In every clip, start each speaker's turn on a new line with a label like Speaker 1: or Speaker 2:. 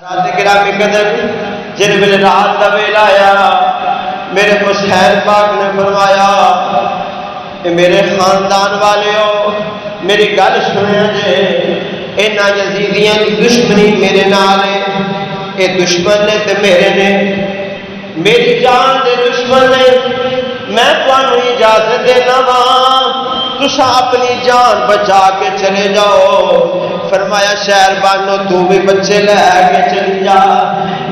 Speaker 1: رات گرامی قدر جن ویلے رات کا ویلا آیا میرے حسین پاک نے فرمایا کہ میرے خاندان والےو میری گل سنیا جے انہاں یزیدیاں دی دشمنی میرے نال ہے، اے دشمن نے تے میرے نے میری جان دے دشمن نے، میں تانوں اجازت دینا وا تساں اپنی جان بچا کے چلے جاؤ۔ فرمایا شہر بانو تو بھی بچے لے کے چلی جا،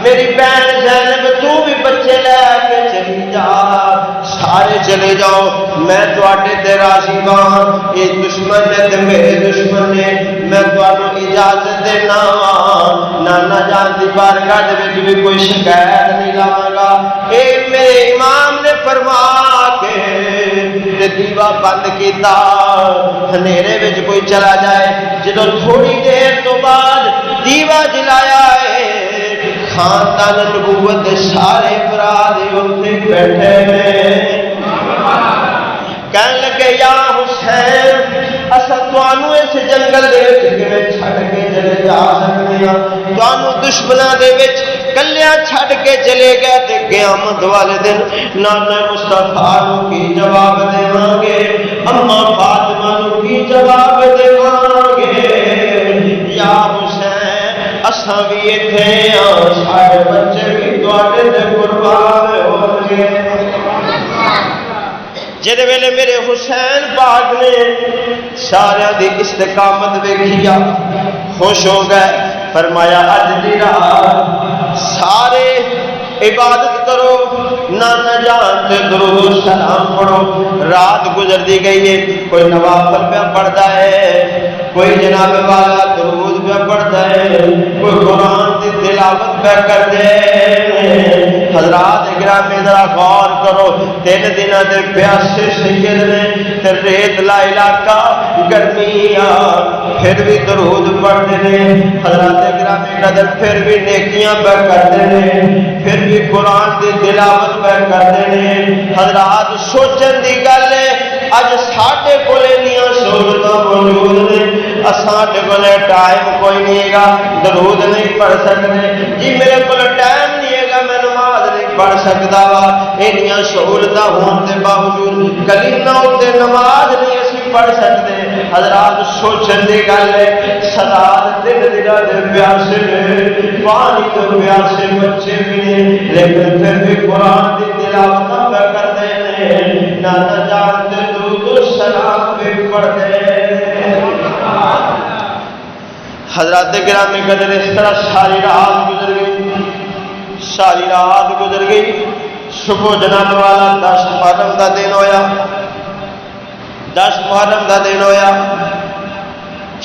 Speaker 1: میری بہن زینب تو بھی بچے لے کے چلی جا، سارے چلے جاؤ، میں تواڈے تے راضی ہاں، یہ دشمن نے تے میرے دشمن نے، میں تانوں اجازت دینا نانا جان دی بارگاہ دے وچ بھی کوئی شکایت نہیں لاواں گا۔ اے میرے امام نے فرما کے دیوا بند کیتا، ہنیرے وچ کوئی چلا جائے، جدو تھوڑی دیر تو بعد دیوا جلایا ہے، خاندان نبوت دے سارے افراد اوتے بیٹھے ہیں، کہنے لگے یا حسین اسا تانوں اس جنگل دے وچ کیویں چھڈ کے چلے جا سکدے ہاں، تانوں دشمناں دے وچ کلیاں چھڈ کے چلے گئے تے قیامت والے دن نانا مصطفیٰ نو کی جواب دیواں گے، اما فاطمہ نو کی جواب دیواں گے، یا حسین اساں بھی ایتھے ہاں، سارے بچے بھی تواڈے تے قربان ہو گئے۔ جدے ویلے میرے حسین پاک نے سارے دی استقامت ویکھیا خوش ہو گئے، فرمایا اج دی رات سارے عبادت کرو، نانا جان تے درود و سلام پڑھو۔ رات گزرتی گئی ہے، کوئی نوافل پہ پڑھتا ہے، کوئی جناب والا درود پہ پڑھتا ہے، کوئی قرآن کی تلاوت پہ کرتے ہیں۔ حضرات گرامی ذرا غور کرو، 3 دن دے پیاسے سید نے تے ریت لا علاقہ گرمیاں پھر بھی درود پڑھتے ہیں، حضرات گرامی قدر پھر بھی نیکیاں پہ کرتے ہیں، پھر بھی قرآن کی تلاوت پہ کرتے ہیں۔ حضرات سوچن دی گل ہے اج ساڈے کول انیاں سہولتاں موجود نے، ساڈے کول ٹائم کوئی نہیں گا، درود نہیں پڑھ سکتے، جی میرے کول ٹائم نہیں ہے گا، میں نماز نہیں پڑھ سکتا وا، انیاں سہولتاں ہون دے باوجود کلیمہ اُتے نماز نہیں اسی پڑھ سکتے۔ حضرات سوچن دی گل ہے، سدار 3 دن دے پیاسے نے، پانی تو پیاسے بچے بھی نے، لیکن پھر بھی قرآن کی تلاوت پہ کرتے ہیں، نانا جان تے درود و سلام بھی پڑھتے ہیں۔ حضرات گرامی قدر اس طرح ساری رات گزر گئی، ساری رات گزر گئی، صبح جناب والا 10 محرم کا دن ہویا، 10 محرم کا دن ہویا،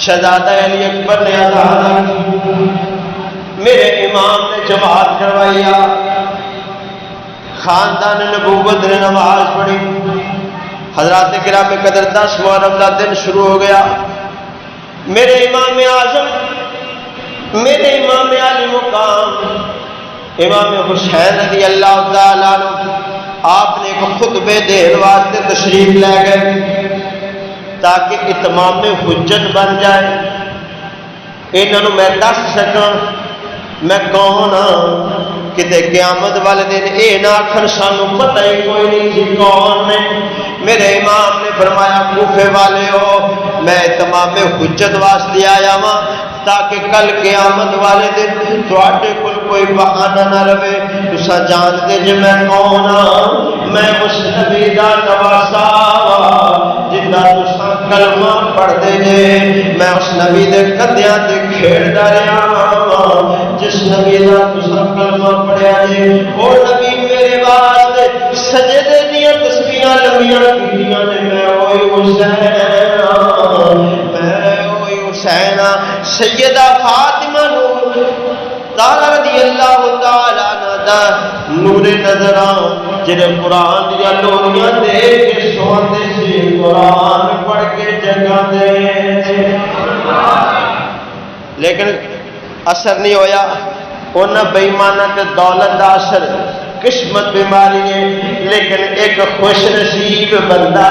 Speaker 1: شہزادہ علی اکبر نے اذان کی، میرے امام نے جماعت کروائی، خاندان نبوت نے نماز پڑھی۔ حضرات گرامی قدر 10 محرم کا دن شروع ہو گیا، میرے امام اعظم، میرے امام علی مقام امام حسین رضی اللہ تعالیٰ عنہ آپ نے ایک خطبے دین واسطے تشریف لے گئے تاکہ اتمام حجت بن جائے، انہوں میں دس سکاں میں کون ہاں، کتے قیامت والے دن اے نہ آکھن سانوں پتہ ہی کوئی نہیں جی کون نے۔ میرے امام نے فرمایا کوفے والے ہو، میں تمام حجت واسطے آیا ہاں تاکہ کل قیامت والے دن تواڈے کول کوئی بہانہ نہ رہے، تساں جانتے جے میں کون ہاں، میں اس نبی دا نواسا جنہ تساں کلمہ پڑھدے جے، میں اس نبی دے کندھیاں تے کھیڈدا رہیا ہاں، جس نبی دا تساں کلمہ پڑھیا جے، او نبی میرے واسطے سجدے دیاں تسبیحاں لمبیاں کیتیاں نے، میں اوہی حسین ہاں، میں اوہی حسین ہاں۔ سیدہ فاطمہ نو زہرا رضی اللہ تعالیٰ عنہ دا نور نظراں جڑے قرآن دیا لوریاں دے کے سوندے سی، قرآن پڑھ کے جگاندے، لیکن اثر نہیں ہویا، انہاں بے ایماناں تے دولت دا اثر قسمت بیماری ہے، لیکن ایک خوش نصیب بندہ